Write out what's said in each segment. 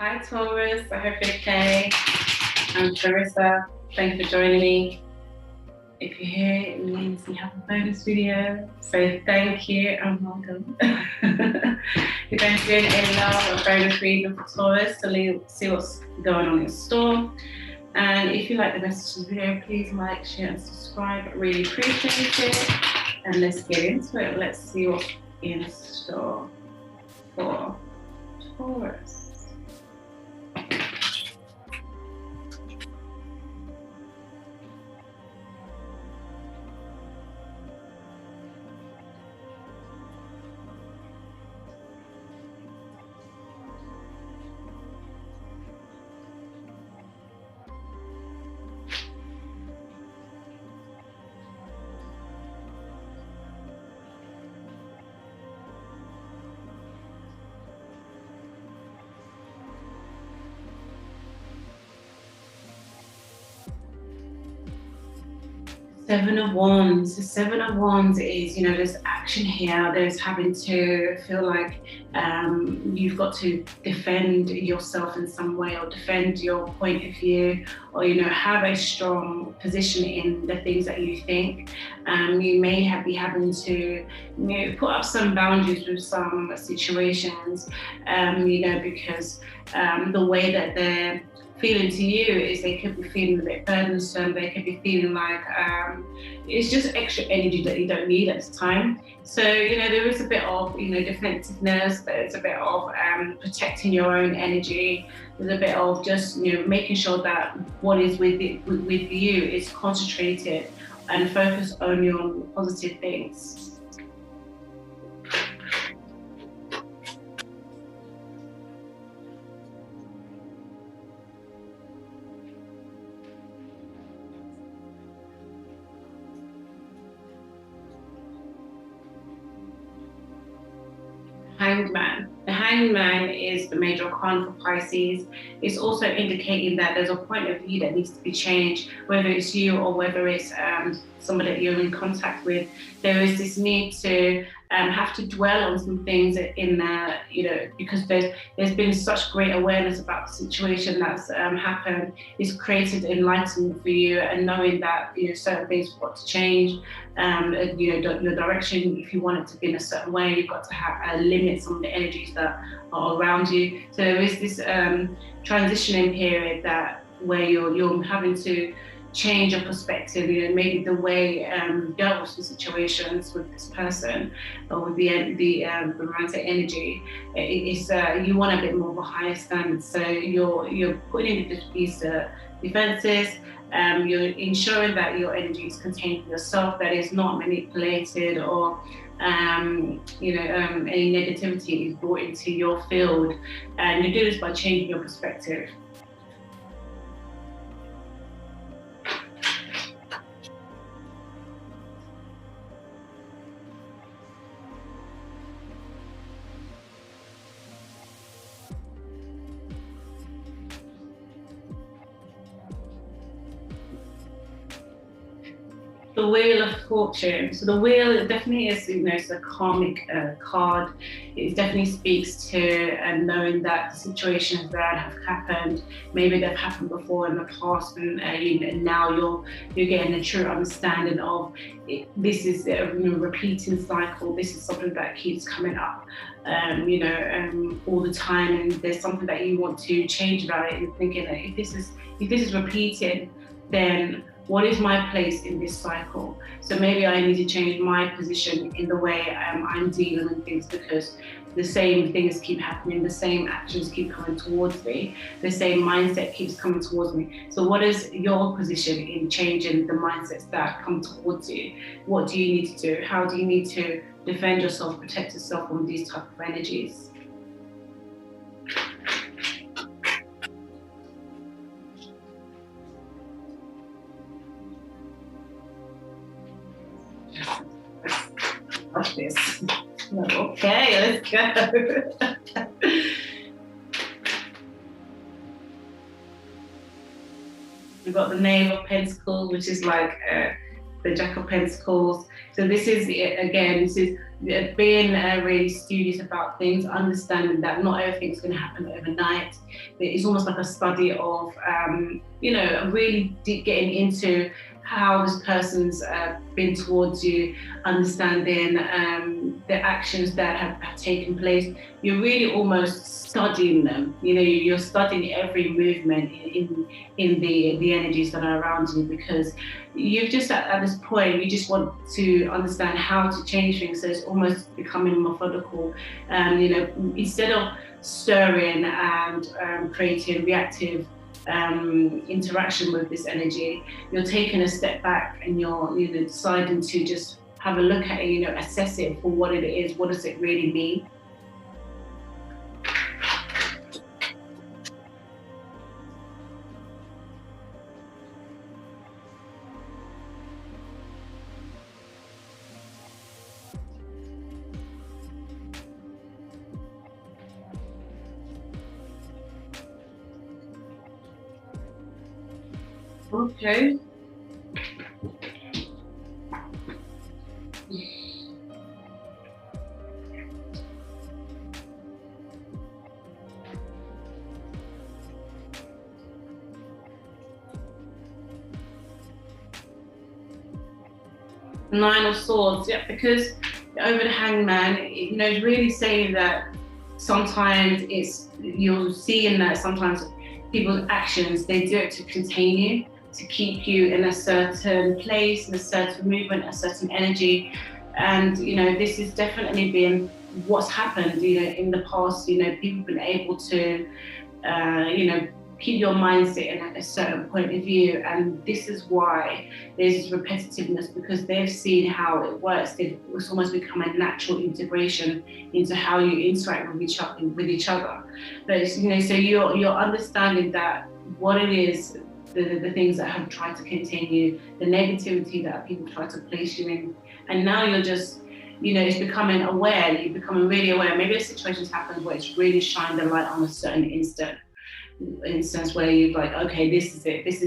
Hi Taurus, I hope you're okay. I'm Clarissa, thank you for joining me. If you're here, it means you have a bonus video, so thank you and welcome. We're going to do a bonus reading for Taurus to see what's going on in store. And if you like the message of the video, please like, share and subscribe. I really appreciate it. And let's get into it. Let's see what's in store for Taurus. 7 of Wands. The 7 of Wands is, there's action here. There's having to feel like you've got to defend yourself in some way, or defend your point of view, or, have a strong position in the things that you think. You may be having to, put up some boundaries with some situations, because the way that they're feeling to you is they could be feeling a bit burdensome. They could be feeling like it's just extra energy that you don't need at this time. So, there is a bit of, defensiveness. There's a bit of protecting your own energy. There's a bit of just, making sure that what is with you is concentrated and focused only on positive things. Hanged Man. The Hanged Man is the major arcana for Pisces. It's also indicating that there's a point of view that needs to be changed, whether it's you or whether it's somebody that you're in contact with. There is this need to have to dwell on some things in there, because there's been such great awareness about the situation that's happened. It's created enlightenment for you, and knowing that certain things have got to change. The direction, if you want it to be in a certain way, you've got to have limit some of the energies that are around you. So there is this transitioning period where you're having to change your perspective, maybe the way you dealt with some situations with this person or with the romantic energy. It's you want a bit more of a higher standard, so you're putting in these defenses. You're ensuring that your energy is contained for yourself, that is not manipulated, or any negativity is brought into your field. And you do this by changing your perspective. The Wheel of Fortune. So the wheel definitely is, it's a karmic card. It definitely speaks to knowing that the situations that have happened, maybe they've happened before in the past, and now you're getting a true understanding of it. This is a repeating cycle. This is something that keeps coming up, all the time, and there's something that you want to change about it. And thinking that if this is repeated, then what is my place in this cycle? So maybe I need to change my position in the way I'm dealing with things, because the same things keep happening, the same actions keep coming towards me, the same mindset keeps coming towards me. So what is your position in changing the mindsets that come towards you? What do you need to do? How do you need to defend yourself, protect yourself from these type of energies? Watch this. Okay, let's go. We've got the Knave of Pentacles, which is like the Jack of Pentacles. So this is, again, being really studious about things, understanding that not everything's going to happen overnight. It's almost like a study of, really deep getting into how this person's been towards you, understanding the actions that have taken place. You're really almost studying them. You're studying every movement in the energies that are around you, because you've just at this point, you just want to understand how to change things. So it's almost becoming methodical. Instead of stirring and creating reactive interaction with this energy, you're taking a step back and you're deciding to just have a look at it, assess it for what it is. What does it really mean? Okay. Nine of Swords, yeah, because over the Hangman, it's really saying that sometimes you're seeing that sometimes people's actions, they do it to contain you, to keep you in a certain place, in a certain movement, a certain energy. And, this has definitely been what's happened, in the past. People have been able to, keep your mindset in a certain point of view. And this is why there's this repetitiveness, because they've seen how it works. It's almost become a natural integration into how you interact with each other. But so you're understanding that what it is, the things that have tried to contain you, the negativity that people try to place you in, and now you're just, it's becoming aware. You're becoming really aware. Maybe a situation's happened where it's really shined the light on a certain instance where you're like, okay, this is it. This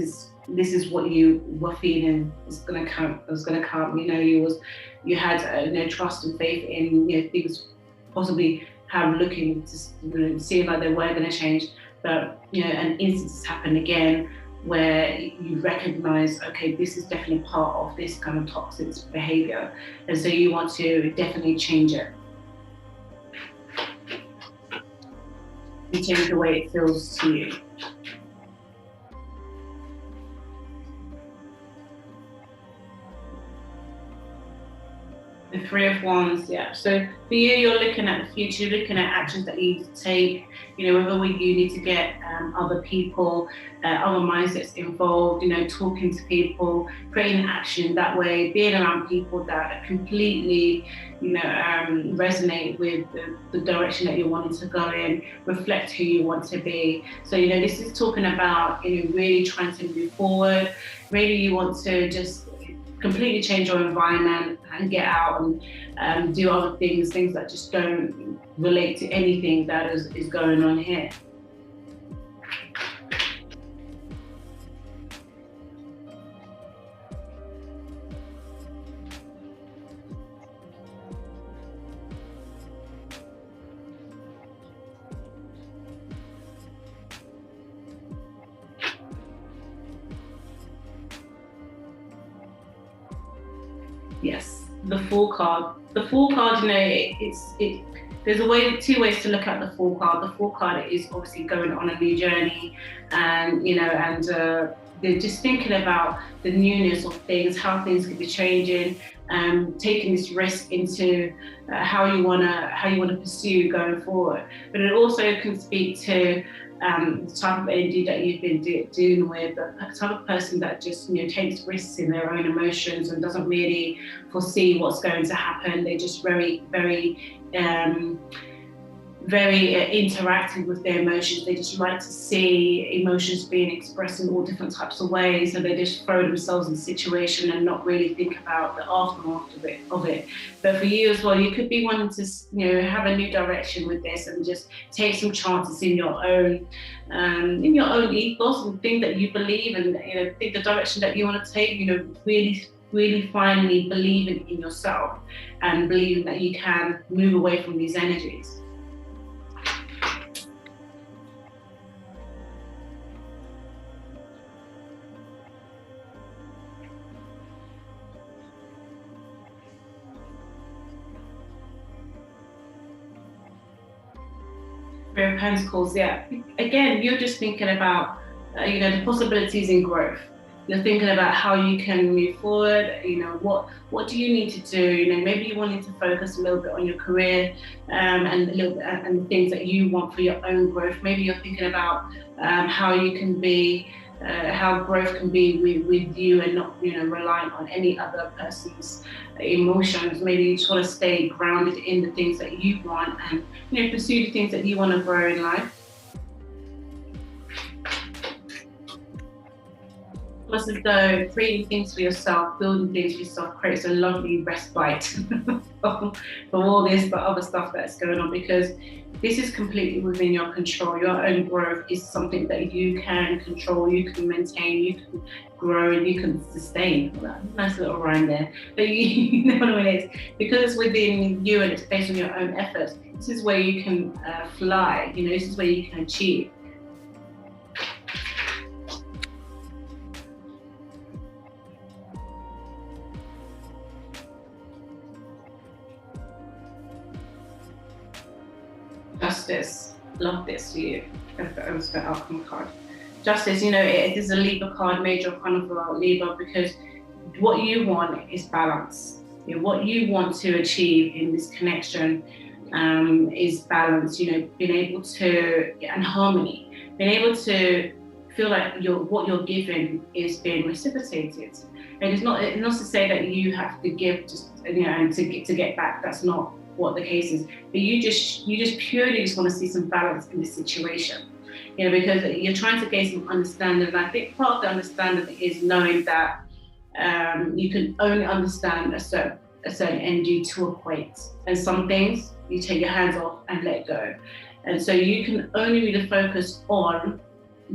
is what you were feeling. It's gonna come. You had no trust and faith in things possibly have looking to see like they were going to change, but an instance has happened again where you recognize, okay, this is definitely part of this kind of toxic behavior, and so you want to definitely change it. You change the way it feels to you. The Three of Wands, yeah. So for you, you're looking at the future, you're looking at actions that you need to take, whether you need to get other people, other mindsets involved, talking to people, creating action that way, being around people that completely, resonate with the direction that you're wanting to go in, reflect who you want to be. So, this is talking about, really trying to move forward. Really, you want to just completely change your environment and get out and do other things that just don't relate to anything that is going on here. Yes, the Fool card. The Fool card, there's two ways to look at the Fool card. The Fool card is obviously going on a new journey, and they're just thinking about the newness of things, how things could be changing, taking this risk into how you wanna pursue going forward. But it also can speak to the type of energy that you've been dealing with, the type of person that just takes risks in their own emotions and doesn't really foresee what's going to happen. They're just very interactive with their emotions. They just like to see emotions being expressed in all different types of ways, so they just throw themselves in the situation and not really think about the aftermath of it. But for you as well, you could be wanting to have a new direction with this and just take some chances in your own ethos and think that you believe, and think the direction that you want to take. Really really finally believing in yourself and believing that you can move away from these energies. Three of Pentacles, yeah. Again, you're just thinking about, the possibilities in growth. You're thinking about how you can move forward. What do you need to do? Maybe you wanted to focus a little bit on your career and a little bit and the things that you want for your own growth. Maybe you're thinking about how you can be, how growth can be with you and not, reliant on any other person's emotions. Maybe you just want to stay grounded in the things that you want and, pursue the things that you want to grow in life. Almost as though creating things for yourself, building things for yourself creates a lovely respite from all this, but other stuff that's going on, because this is completely within your control. Your own growth is something that you can control, you can maintain, you can grow, and you can sustain. Well, nice little rhyme there, but you know what it is. Because it's within you and it's based on your own efforts, this is where you can fly, this is where you can achieve. Justice, love this for you. That's the outcome card. Justice, it is a Libra card, major arcana for Libra, because what you want is balance. What you want to achieve in this connection is balance. Being able to, and harmony, being able to feel like what you're giving is being reciprocated. And it's not to say that you have to give just and to get back. That's not what the case is, but you just purely just want to see some balance in this situation, because you're trying to gain some understanding. And I think part of the understanding is knowing that you can only understand a certain energy to a point, and some things you take your hands off and let go, and so you can only really focus on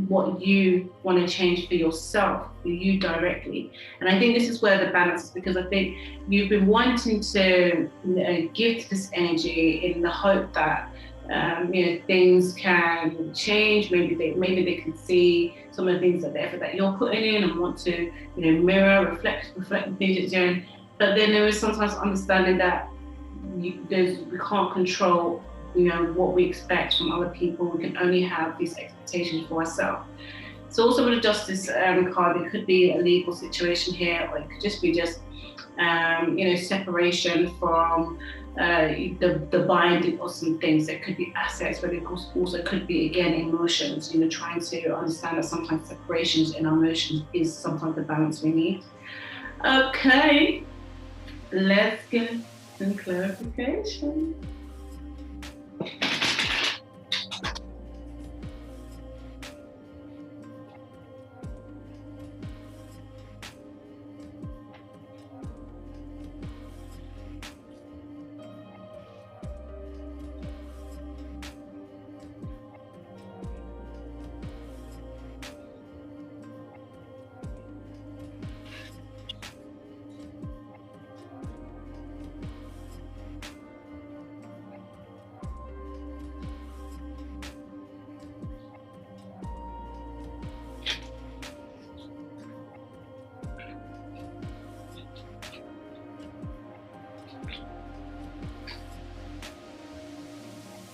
what you want to change for yourself, for you directly. And I think this is where the balance is, because I think you've been wanting to give this energy in the hope that things can change. Maybe they can see some of the things that the effort that you're putting in and want to mirror, reflect the things you're doing. But then there is sometimes understanding that we can't control what we expect from other people. We can only have these expectations for ourselves. So also with the Justice card, it could be a legal situation here, or it could just be separation from the binding of some things. It could be assets, but it also could be, again, emotions, trying to understand that sometimes separations in our emotions is sometimes the balance we need. Okay, let's get some clarification.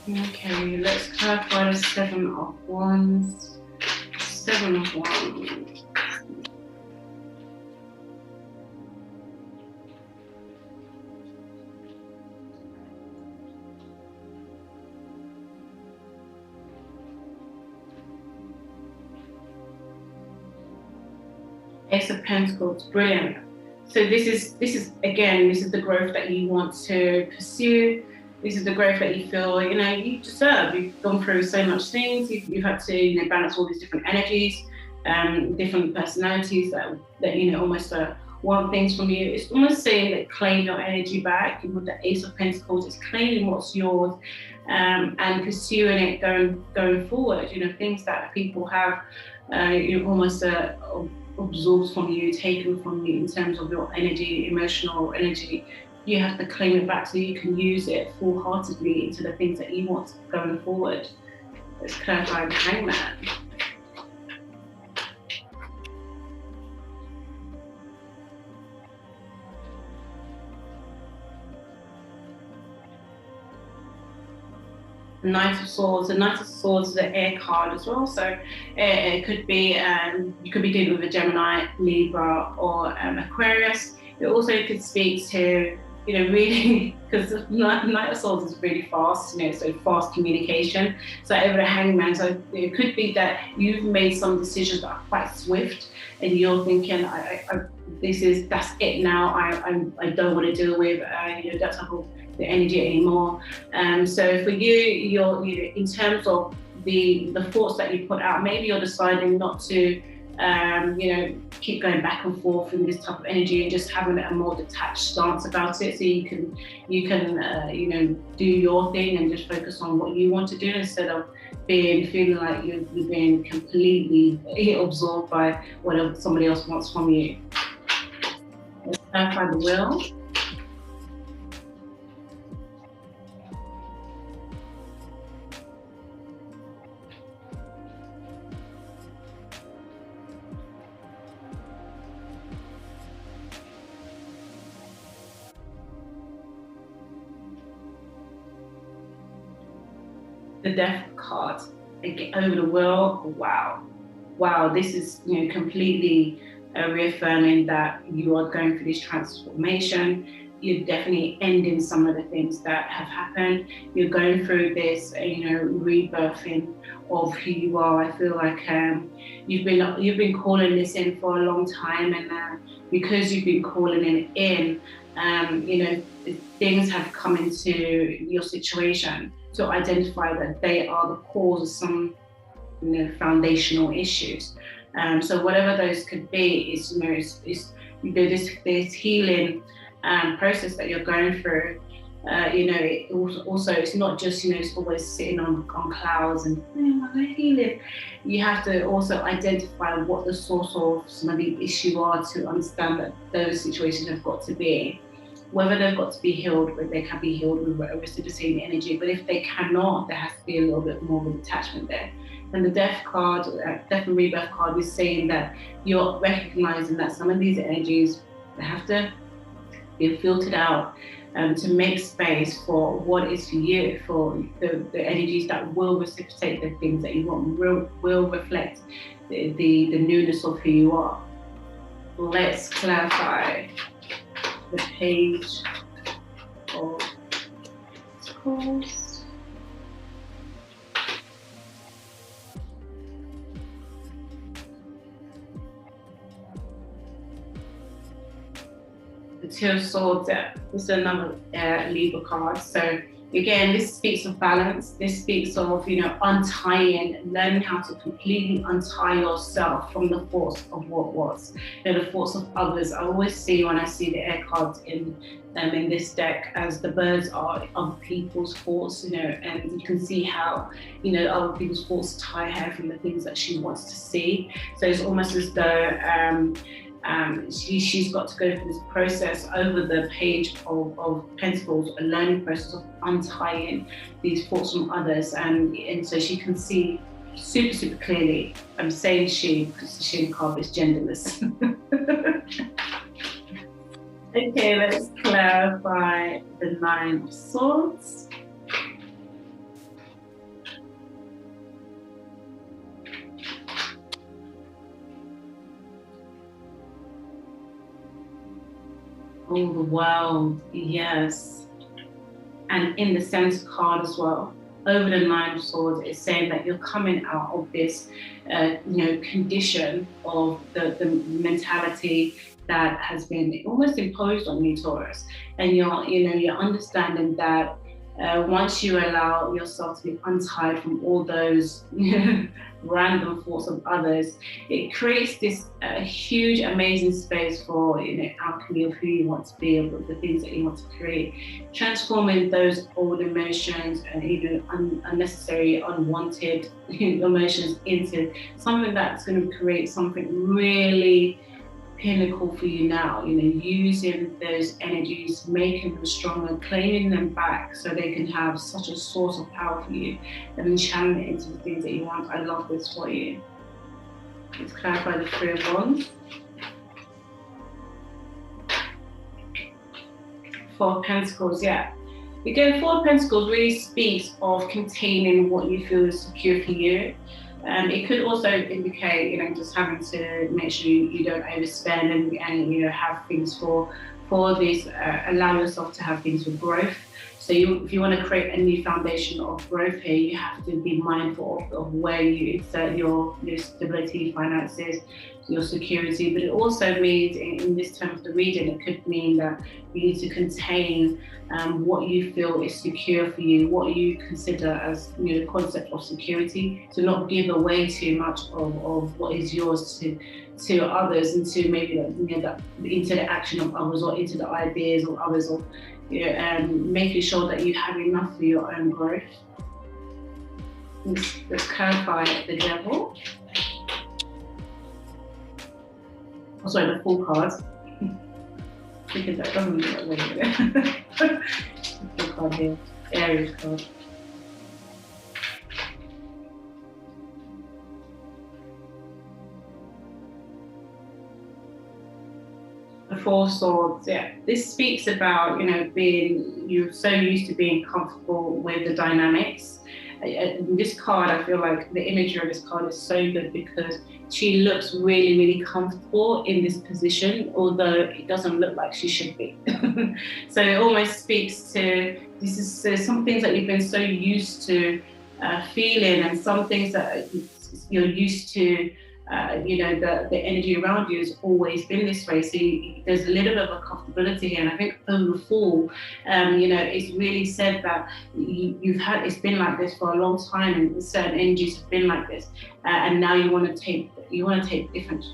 Okay, let's clarify the Seven of Wands. Seven of Wands. Ace of Pentacles, brilliant. So this is the growth that you want to pursue. This is the growth that you feel, you deserve. You've gone through so much things. You've had to, balance all these different energies, different personalities that almost want things from you. It's almost saying that claim your energy back. With the Ace of Pentacles, it's claiming what's yours. and pursuing it going forward. You know, things that people have almost absorbed from you, taken from you in terms of your energy, emotional energy. You have to claim it back so you can use it full-heartedly into the things that you want going forward. Let's clarify the Hangman. The Knight of Swords. The Knight of Swords is an air card as well, so it could be you could be dealing with a Gemini, Libra, or Aquarius. It also could speak to, you know, really, because the Knight of Swords is really fast, you know, so fast communication. So over the Hangman, so it could be that you've made some decisions that are quite swift, and you're thinking, that's it now. I don't want to deal with you know, that type of the energy anymore. So for you're in terms of the thoughts that you put out, maybe you're deciding not to you know, keep going back and forth in this type of energy and just having a more detached stance about it, so you can you know, do your thing and just focus on what you want to do, instead of feeling like you're being completely absorbed by whatever somebody else wants from you. Let's clarify the will. The Death card over the world. Wow, this is, you know, completely reaffirming that you are going through this transformation. You're definitely ending some of the things that have happened. You're going through this, you know, rebirthing of who you are. I feel like you've been calling this in for a long time, and because you've been calling it in, you know, things have come into your situation to identify that they are the cause of some, you know, foundational issues. So whatever those could be, is, you know, is you know, this healing process that you're going through. You know, it also it's not just, you know, it's always sitting on clouds and healing. You have to also identify what the source of some of the issues are, to understand that those situations have got to be. Whether they've got to be healed, but they can be healed with reciprocating energy. But if they cannot, there has to be a little bit more of a detachment there. And the Death card, Death and Rebirth card, is saying that you're recognizing that some of these energies, they have to be filtered out to make space for what is for you, for the energies that will reciprocate the things that you want, will reflect the newness of who you are. Let's clarify the Page of Pentacles. The Two of Swords. This is another Libra card. So again, this speaks of balance. This speaks of, you know, untying, learning how to completely untie yourself from the force of what was, you know, the force of others. I always see, when I see the air cards in this deck, as the birds are other people's thoughts, you know, and you can see how, you know, other people's thoughts tie her from the things that she wants to see. So it's almost as though she's got to go through this process over the Page of Pentacles, a learning process of untying these thoughts from others, and so she can see super clearly. I'm saying she, because the she card is genderless. Okay, let's clarify the Nine of Swords. Oh, the World, yes. And in the Center card as well, over the Nine of Swords, it's saying that you're coming out of this, you know, condition of the mentality that has been almost imposed on you, Taurus. And you're understanding that once you allow yourself to be untied from all those random thoughts of others, it creates this huge, amazing space for alchemy of who you want to be, of the things that you want to create, transforming those old emotions and unnecessary, unwanted emotions into something that's going to create something really pinnacle for you now, using those energies, making them stronger, claiming them back so they can have such a source of power for you, and then channeling it into the things that you want. I love this for you. Let's clarify the Three of Wands. Four of Pentacles, yeah. Again, Four of Pentacles really speaks of containing what you feel is secure for you. It could also indicate, just having to make sure you don't overspend and have things for this, allow yourself to have things for growth. So if you want to create a new foundation of growth here, you have to be mindful of where you insert your stability, finances, your security. But it also means, in this term of the reading, it could mean that you need to contain what you feel is secure for you, what you consider as the concept of security, to not give away too much of what is yours to others, and to maybe into the action of others, or into the ideas of others, or making sure that you have enough for your own growth. Let's clarify the Devil. Oh, sorry, the Fool card. Because that doesn't look that way. The Fool card here, Aries card. The Four of Swords, yeah. This speaks about, you're so used to being comfortable with the dynamics. This card, I feel like the imagery of this card is so good because she looks really, really comfortable in this position, although it doesn't look like she should be. So it almost speaks to, some things that you've been so used to feeling, and some things that you're used to, the energy around you has always been this way. So there's a little bit of a comfortability here. And I think on the Fool, it's really said that it's been like this for a long time, and certain energies have been like this. And now you want to take different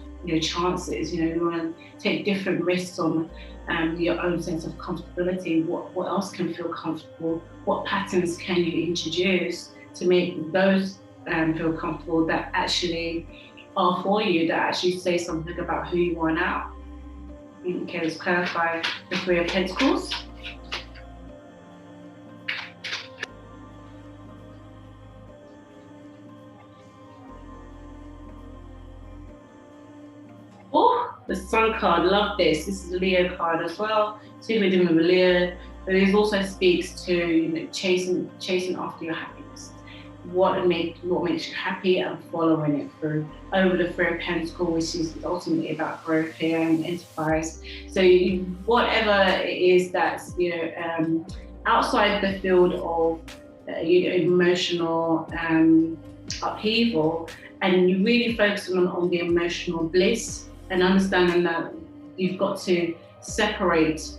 chances. You want to take different risks on your own sense of comfortability. What else can feel comfortable? What patterns can you introduce to make those feel comfortable, that actually are for you, that actually say something about who you are now? Okay, let's clarify the Three of Pentacles. Oh, the Sun card, love this. This is a Leo card as well. So we're dealing with Leo, but it also speaks to chasing after your happiness. What makes you happy, and following it through. Over the Three of Pentacles, which is ultimately about growth here and enterprise. So whatever it is that's outside the field of emotional upheaval, and you really focus on the emotional bliss, and understanding that you've got to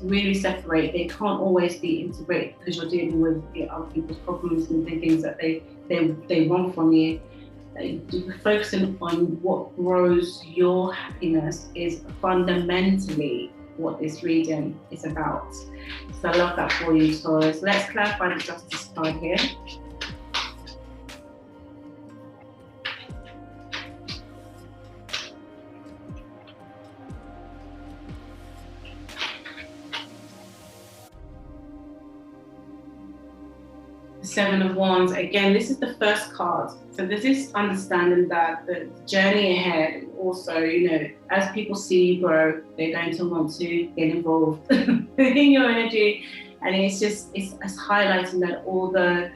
really separate. They can't always be integrated because you're dealing with other people's problems and the things that they want from you. Focusing on what grows your happiness is fundamentally what this reading is about. So I love that for you, Taurus. Let's clarify the Justice card here. Seven of Wands, again, this is the first card. So there's this understanding that the journey ahead, also, as people see you grow, they're going to want to get involved in your energy. And it's highlighting that all the,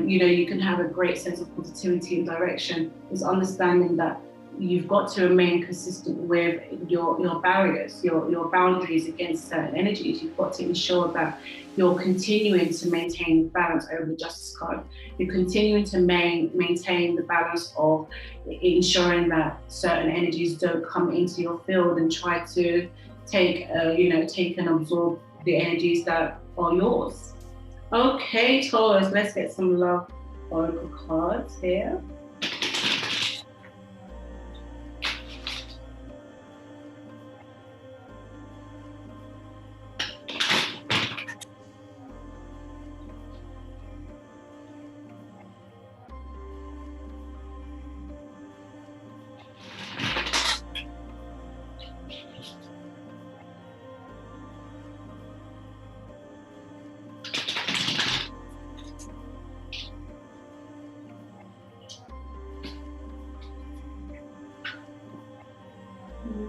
you can have a great sense of positivity and direction. It's understanding that you've got to remain consistent with your barriers, your boundaries against certain energies. You've got to ensure that you're continuing to maintain balance over the Justice card. You're continuing to maintain the balance of ensuring that certain energies don't come into your field and try to take and absorb the energies that are yours. Okay, Taurus, let's get some love oracle cards here.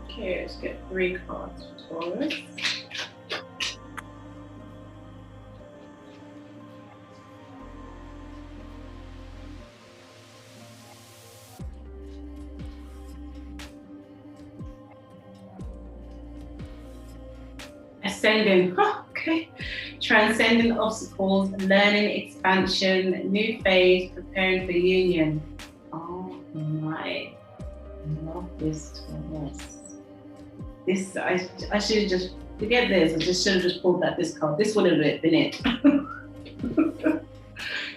Okay, let's get 3 cards for Taurus. Ascending, okay. Transcending obstacles, learning expansion, new phase, preparing for union. Oh my, I love this Taurus. This, I should have just, forget this, I just should have just pulled this card. This would have been it.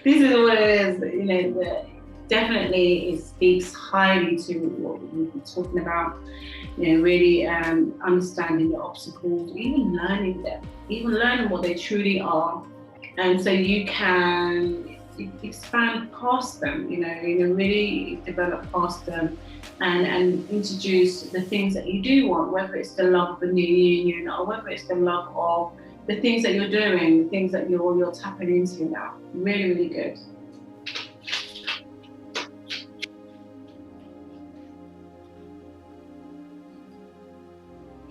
This is what it is, you know, definitely it speaks highly to what we've been talking about, you know, really understanding the obstacles, even learning them, even learning what they truly are. And so you can expand past them, you know, really develop past them and introduce the things that you do want, whether it's the love of a new union or whether it's the love of the things that you're doing, the things that you're tapping into now. Really, really good.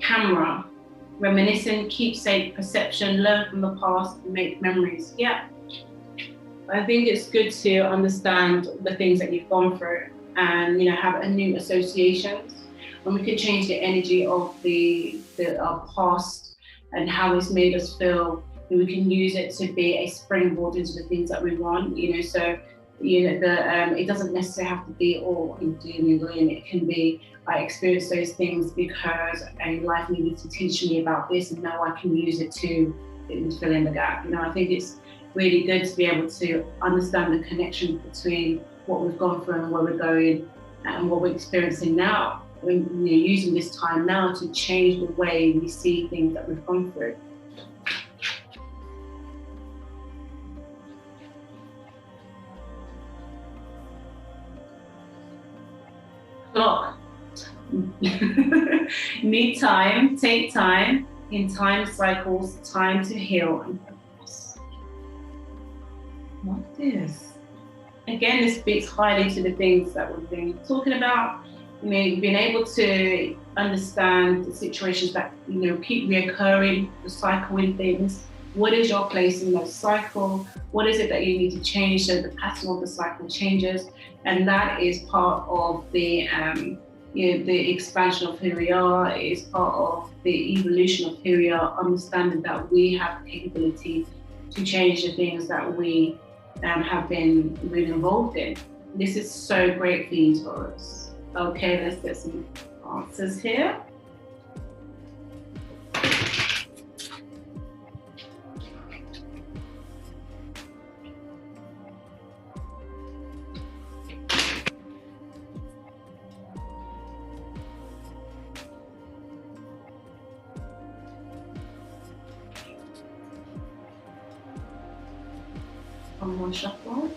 Camera, reminiscent, keepsake, perception, learn from the past, make memories. Yeah, I think it's good to understand the things that you've gone through and, you know, have a new associations, and we can change the energy of our past and how it's made us feel, and we can use it to be a springboard into the things that we want, you know. So, you know, it doesn't necessarily have to be all in doom and gloom. It can be, I experienced those things because life needed to teach me about this, and now I can use it to fill in the gap. You know, I think it's really good to be able to understand the connection between what we've gone through and where we're going and what we're experiencing now. When, you know, using this time now to change the way we see things that we've gone through. Clock. Need time, take time, in time cycles, time to heal and progress. What is? Again, this speaks highly to the things that we've been talking about. You know, being able to understand the situations that, you know, keep reoccurring, the cycle in things. What is your place in that cycle? What is it that you need to change so the pattern of the cycle changes? And that is part of the, you know, the expansion of who we are. It is part of the evolution of who we are, understanding that we have the capability to change the things that we have been really involved in. This is so great for you, Taurus. Okay, let's get some answers here. One more shuffle.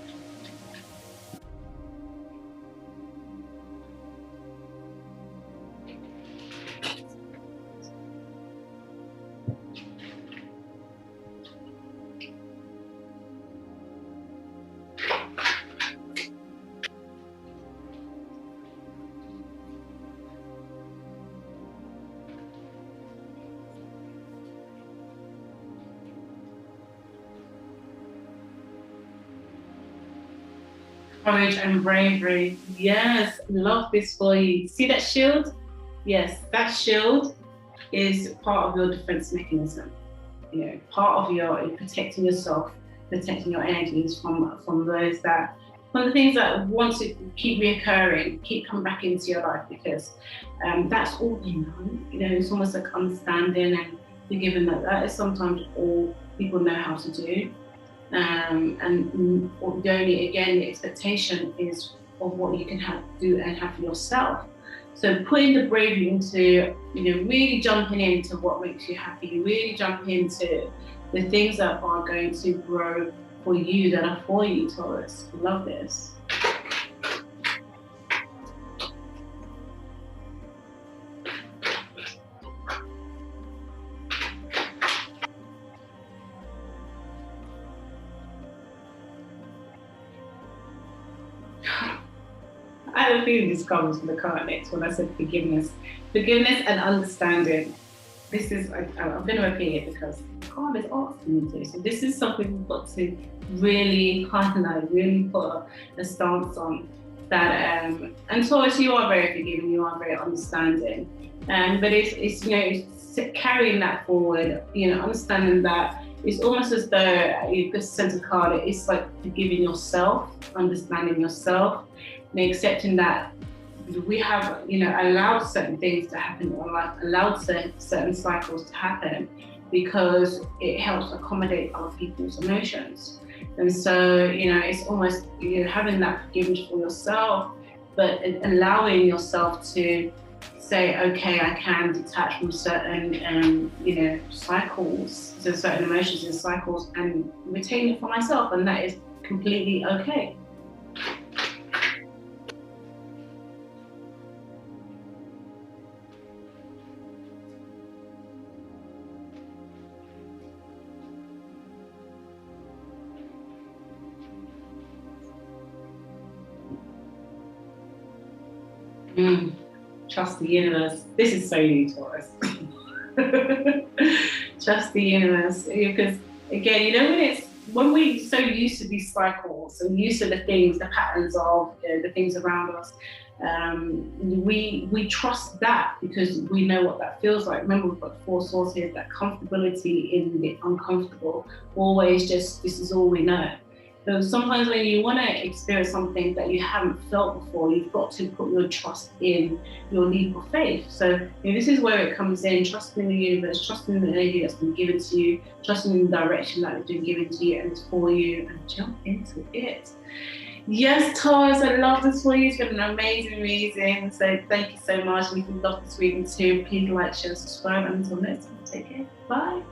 Courage and bravery. Yes, love this for you. See that shield? Yes, that shield is part of your defense mechanism. You know, part of your protecting yourself, protecting your energies from those that, from the things that want to keep reoccurring, keep coming back into your life, because that's all they know. You know, it's almost like understanding and forgiving that is sometimes all people know how to do. And the only, again, the expectation is of what you can do and have for yourself. So putting the bravery into, really jumping into what makes you happy, really jump into the things that are going to grow for you, that are for you, Taurus. Love this. I have a feeling this comes from the card next when I said forgiveness. Forgiveness and understanding. This is, I'm going to repeat it because God is asking me to. So this is something we've got to really highlight, really put a stance on. That and Taurus, you are very forgiving, you are very understanding. But it's carrying that forward, understanding that it's almost as though you just sent a card, it's like forgiving yourself, understanding yourself, and accepting that we have, allowed certain things to happen in our life, allowed certain cycles to happen because it helps accommodate other people's emotions. And so, it's almost, having that forgiveness for yourself, but allowing yourself to say, okay, I can detach from certain, cycles, so certain emotions and cycles, and retain it for myself. And that is completely okay. Trust the universe. This is so you, Taurus. Trust the universe, because again, when we're so used to these cycles and used to the things, the patterns of the things around us, we trust that because we know what that feels like. Remember, we've got 4 sources, that comfortability in the uncomfortable. Always just, this is all we know. So sometimes when you want to experience something that you haven't felt before, you've got to put your trust in your leap of faith. So this is where it comes in, trusting in the universe, trusting in the energy that's been given to you, trusting in the direction that has been given to you and it's for you, and jump into it. Yes, Taurus, I love this for you. It's been an amazing reading. So thank you so much. And if you love this reading too, please like, share, subscribe. And until next time, take care. Bye.